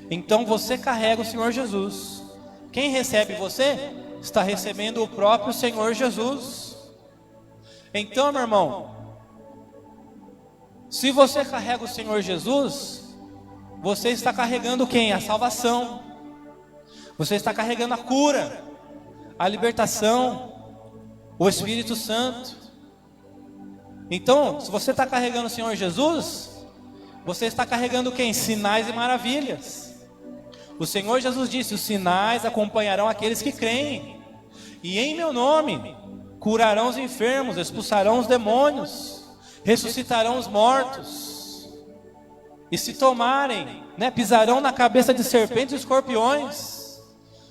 Então você carrega o Senhor Jesus. Quem recebe você, está recebendo o próprio Senhor Jesus. Então, meu irmão, se você carrega o Senhor Jesus, você está carregando quem? A salvação. Você está carregando a cura, a libertação, o Espírito Santo. Então, se você está carregando o Senhor Jesus, você está carregando quem? Sinais e maravilhas. O Senhor Jesus disse: os sinais acompanharão aqueles que creem, e em meu nome curarão os enfermos, expulsarão os demônios, ressuscitarão os mortos, e se tomarem, pisarão na cabeça de serpentes e escorpiões.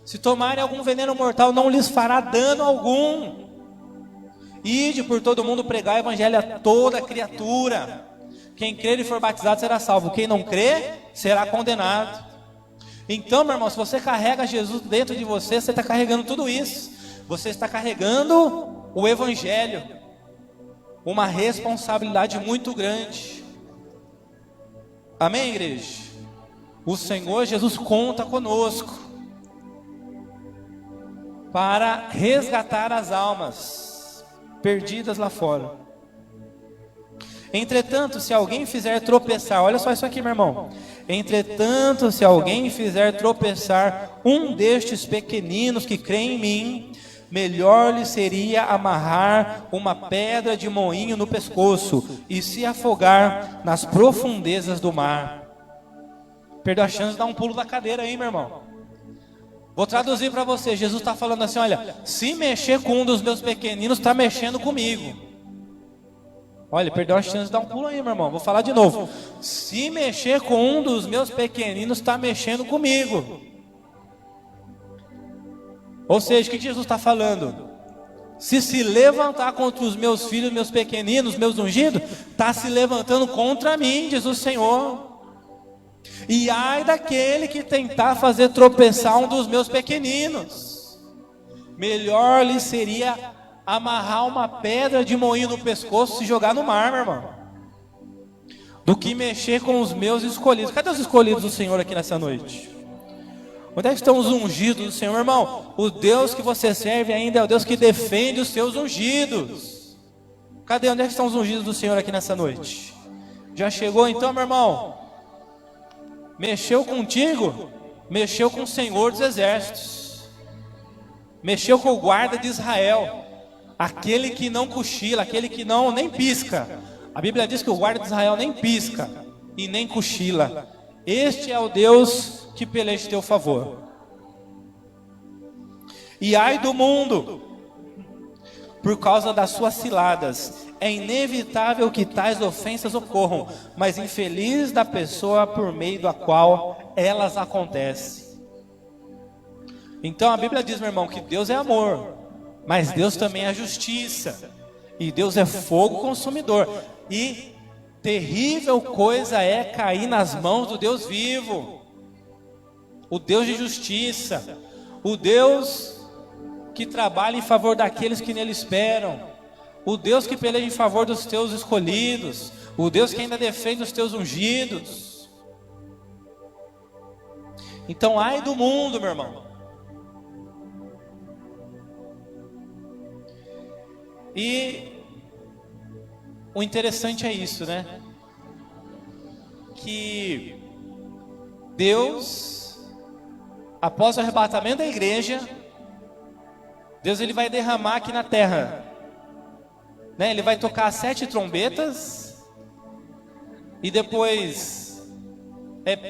Se tomarem algum veneno mortal, não lhes fará dano algum. Ide por todo mundo pregar o evangelho a toda criatura. Quem crer e for batizado será salvo, quem não crer será condenado. Então, meu irmão, se você carrega Jesus dentro de você, você está carregando tudo isso. Você está carregando o evangelho, uma responsabilidade muito grande. Amém, igreja? O Senhor Jesus conta conosco para resgatar as almas perdidas lá fora. Entretanto, se alguém fizer tropeçar, olha só isso aqui, meu irmão. Entretanto, se alguém fizer tropeçar um destes pequeninos que creem em mim, melhor lhe seria amarrar uma pedra de moinho no pescoço e se afogar nas profundezas do mar. Perdeu a chance de dar um pulo da cadeira aí, meu irmão. Vou traduzir para você. Jesus está falando assim: olha, se mexer com um dos meus pequeninos, está mexendo comigo. Olha, perdeu a chance de dar um pulo aí, meu irmão. Vou falar de novo. Se mexer com um dos meus pequeninos, está mexendo comigo. Ou seja, o que Jesus está falando? Se levantar contra os meus filhos, meus pequeninos, meus ungidos, está se levantando contra mim, diz o Senhor. E ai daquele que tentar fazer tropeçar um dos meus pequeninos. Melhor lhe seria amarrar uma pedra de moinho no pescoço e se jogar no mar, meu irmão, do que mexer com os meus escolhidos. Cadê os escolhidos do Senhor aqui nessa noite? Onde é que estão os ungidos do Senhor, meu irmão? O Deus que você serve ainda é o Deus que defende os seus ungidos. Cadê? Onde é que estão os ungidos do Senhor aqui nessa noite? Já chegou então, meu irmão? Mexeu contigo? Mexeu com o Senhor dos exércitos. Mexeu com o guarda de Israel. Aquele que não cochila, aquele que não nem pisca. A Bíblia diz que o guarda de Israel nem pisca e nem cochila. Este é o Deus que peleja em teu favor. E ai do mundo, por causa das suas ciladas. É inevitável que tais ofensas ocorram, mas infeliz da pessoa por meio da qual elas acontecem. Então a Bíblia diz, meu irmão, que Deus é amor, mas Deus também é justiça, e Deus é fogo consumidor, e terrível coisa é cair nas mãos do Deus vivo, o Deus de justiça, o Deus que trabalha em favor daqueles que nele esperam, o Deus que peleja em favor dos teus escolhidos, o Deus que ainda defende os teus ungidos. Então ai do mundo, meu irmão. E o interessante é isso, né? Que Deus, após o arrebatamento da igreja, Deus ele vai derramar aqui na terra, né? Ele vai tocar 7 trombetas e depois,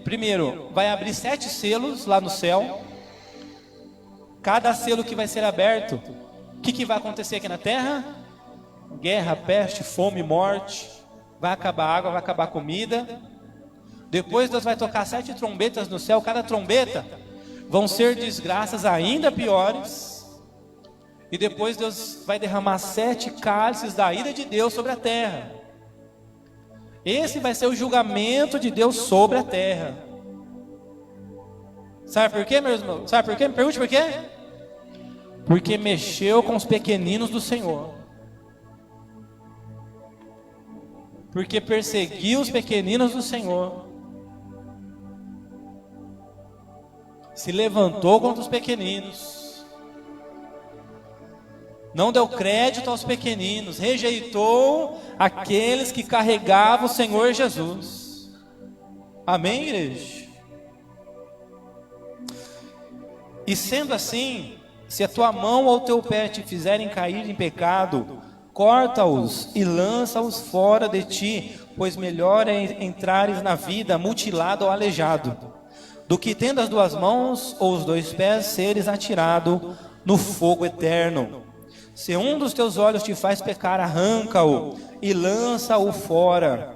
primeiro, vai abrir 7 selos lá no céu. Cada selo que vai ser aberto, o que vai acontecer aqui na terra? Guerra, peste, fome, morte. Vai acabar a água, vai acabar a comida. Depois Deus vai tocar 7 trombetas no céu. Cada trombeta vão ser desgraças ainda piores. E depois Deus vai derramar 7 cálices da ira de Deus sobre a terra. Esse vai ser o julgamento de Deus sobre a terra. Sabe por quê, meu irmão? Sabe por quê? Me pergunte por quê? Porque mexeu com os pequeninos do Senhor. Porque perseguiu os pequeninos do Senhor. se levantou contra os pequeninos, não deu crédito aos pequeninos, rejeitou aqueles que carregavam o Senhor Jesus. Amém, igreja? E sendo assim, se a tua mão ou o teu pé te fizerem cair em pecado, corta-os e lança-os fora de ti, pois melhor é entrares na vida mutilado ou aleijado, do que tendo as duas mãos ou os dois pés seres atirado no fogo eterno. Se um dos teus olhos te faz pecar, arranca-o e lança-o fora,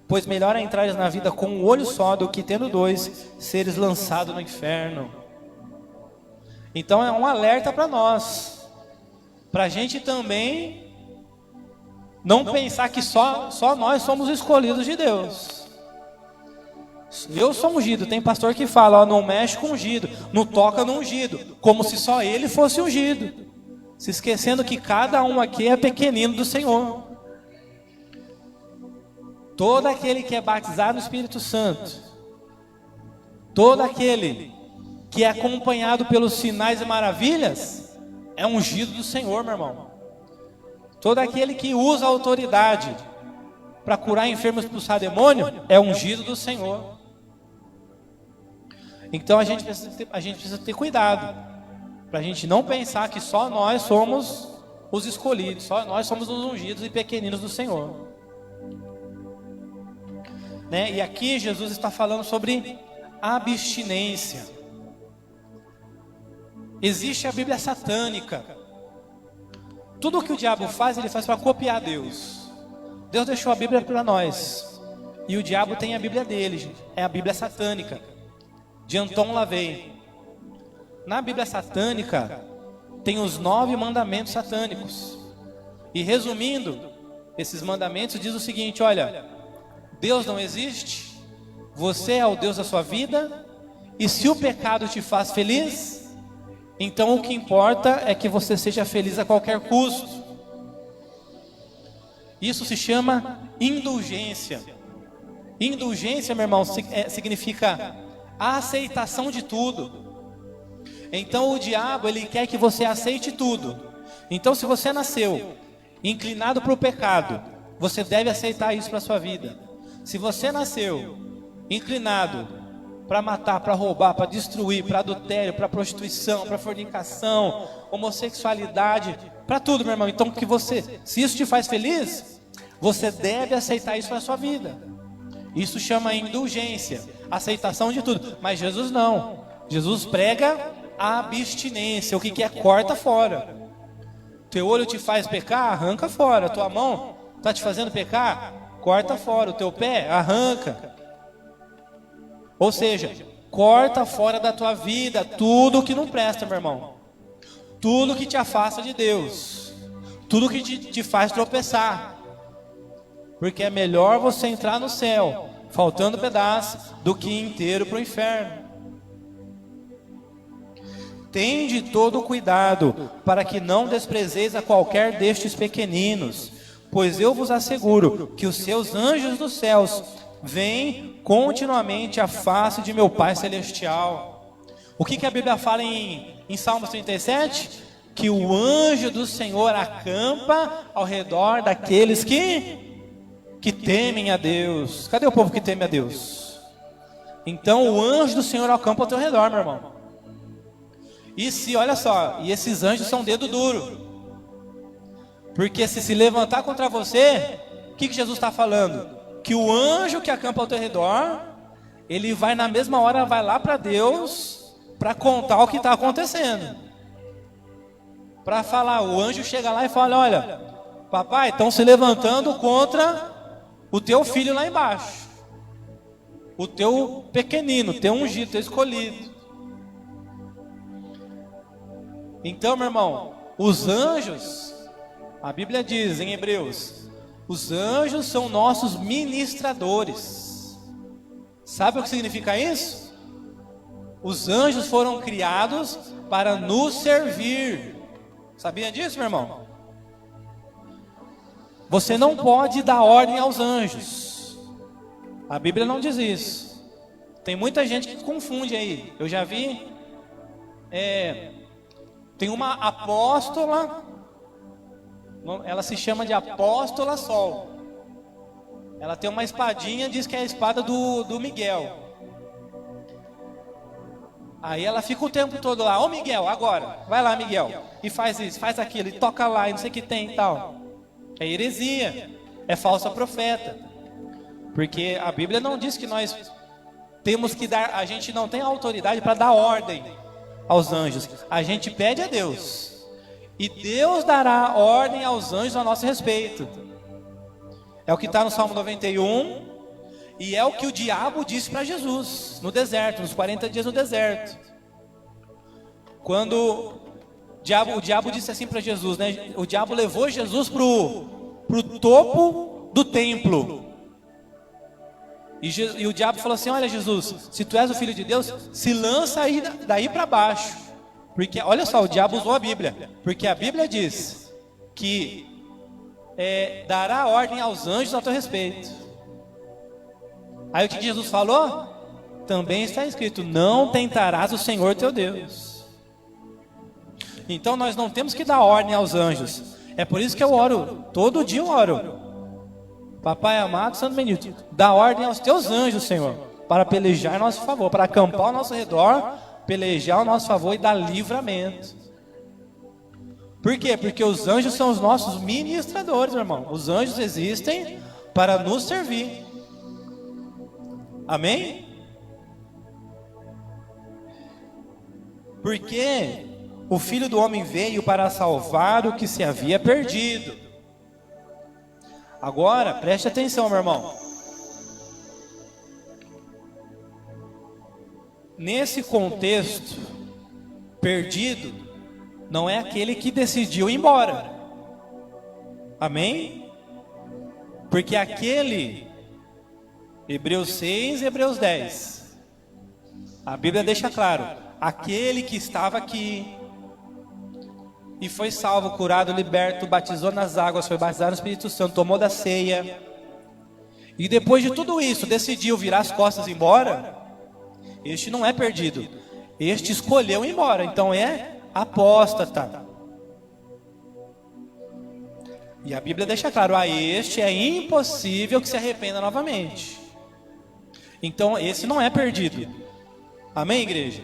pois melhor é entrares na vida com um olho só, do que tendo dois seres lançado no inferno. Então é um alerta para nós, para a gente também não pensar que só nós somos escolhidos de Deus. Eu sou ungido, tem pastor que fala, ó, não mexe com ungido, não toca no ungido, como se só ele fosse ungido, se esquecendo que cada um aqui é pequenino do Senhor. Todo aquele que é batizado no Espírito Santo, todo aquele que é acompanhado pelos sinais e maravilhas, é ungido do Senhor, meu irmão. Todo aquele que usa a autoridade para curar enfermos e expulsar demônio, é ungido do Senhor. Então a gente precisa ter cuidado, para a gente não pensar que só nós somos os escolhidos, só nós somos os ungidos e pequeninos do Senhor. Né? E aqui Jesus está falando sobre abstinência. Existe a Bíblia satânica. Tudo o que o diabo faz, ele faz para copiar Deus. Deus deixou a Bíblia para nós. E o diabo tem a Bíblia dele, gente. É a Bíblia satânica, de Anton LaVey. Na Bíblia satânica, tem os 9 mandamentos satânicos. E resumindo, esses mandamentos diz o seguinte, olha, Deus não existe, você é o Deus da sua vida, e se o pecado te faz feliz, então o que importa é que você seja feliz a qualquer custo. Isso se chama indulgência. Indulgência, meu irmão, significa a aceitação de tudo. Então o diabo, ele quer que você aceite tudo. Então se você nasceu inclinado para o pecado, você deve aceitar isso para a sua vida. Se você nasceu inclinado para matar, para roubar, para destruir, para adultério, para prostituição, para fornicação, homossexualidade, para tudo, meu irmão. Então que você, se isso te faz feliz, você deve aceitar isso para a sua vida. Isso chama indulgência, aceitação de tudo. Mas Jesus não. Jesus prega a abstinência. O que é? Corta fora. Teu olho te faz pecar, arranca fora. Tua mão está te fazendo pecar, corta fora. O teu pé, arranca. Ou seja, corta fora da tua vida tudo que não presta, meu irmão. Tudo que te afasta de Deus. Tudo que te faz tropeçar. Porque é melhor você entrar no céu, faltando pedaço, do que inteiro para o inferno. Tende todo cuidado, para que não desprezeis a qualquer destes pequeninos, pois eu vos asseguro que os seus anjos dos céus veem continuamente a face de meu Pai Celestial. O que a Bíblia fala em Salmos 37? Que o anjo do Senhor acampa ao redor daqueles que temem a Deus. Cadê o povo que teme a Deus? Então o anjo do Senhor acampa ao teu redor, meu irmão. Olha só, e esses anjos são dedo duro. Porque se levantar contra você, o que Jesus está falando? Que o anjo que acampa ao teu redor, ele vai na mesma hora, vai lá para Deus, para contar o que está acontecendo. Para falar, o anjo chega lá e fala, olha, papai, estão se levantando contra o teu filho lá embaixo. O teu pequenino, teu ungido, teu escolhido. Então, meu irmão, os anjos, a Bíblia diz em Hebreus, os anjos são nossos ministradores. Sabe o que significa isso? Os anjos foram criados para nos servir. Sabia disso, meu irmão? Você não pode dar ordem aos anjos. A Bíblia não diz isso. Tem muita gente que confunde aí. Eu já vi. Tem uma apóstola. Ela se chama de Apóstola Sol. Ela tem uma espadinha, diz que é a espada do Miguel. Aí ela fica o tempo todo lá, ô Miguel, agora, vai lá Miguel, e faz isso, faz aquilo, e toca lá, e não sei o que tem e tal. É heresia, é falsa profeta. Porque a Bíblia não diz que nós temos que dar, a gente não tem autoridade para dar ordem aos anjos. A gente pede a Deus, e Deus dará ordem aos anjos a nosso respeito. É o que está no Salmo 91. E é o que o diabo disse para Jesus no deserto, nos 40 dias no deserto. Quando o diabo disse assim para Jesus, né? O diabo levou Jesus pro topo do templo. E o diabo falou assim: olha Jesus, se tu és o Filho de Deus, se lança aí daí para baixo. Porque, olha só, o diabo usou a Bíblia. Porque a Bíblia diz que dará ordem aos anjos a teu respeito. Aí o que Jesus falou? Também está escrito: não tentarás o Senhor teu Deus. Então nós não temos que dar ordem aos anjos. É por isso que eu oro, todo dia eu oro. Papai amado, Santo Benito, dá ordem aos teus anjos, Senhor, para pelejar em nosso favor, para acampar ao nosso redor, pelejar ao nosso favor e dar livramento. Por quê? Porque os anjos são os nossos ministradores, meu irmão. Os anjos existem para nos servir. Amém? Porque o Filho do Homem veio para salvar o que se havia perdido. Agora, preste atenção, meu irmão. Nesse contexto, perdido não é aquele que decidiu ir embora. Amém? Porque aquele, Hebreus 6 e Hebreus 10, a Bíblia deixa claro: aquele que estava aqui e foi salvo, curado, liberto, batizou nas águas, foi batizado no Espírito Santo, tomou da ceia, e depois de tudo isso decidiu virar as costas e ir embora, este não é perdido, este escolheu ir embora, então é apóstata. E a Bíblia deixa claro: a este é impossível que se arrependa novamente. Então esse não é perdido. Amém, igreja?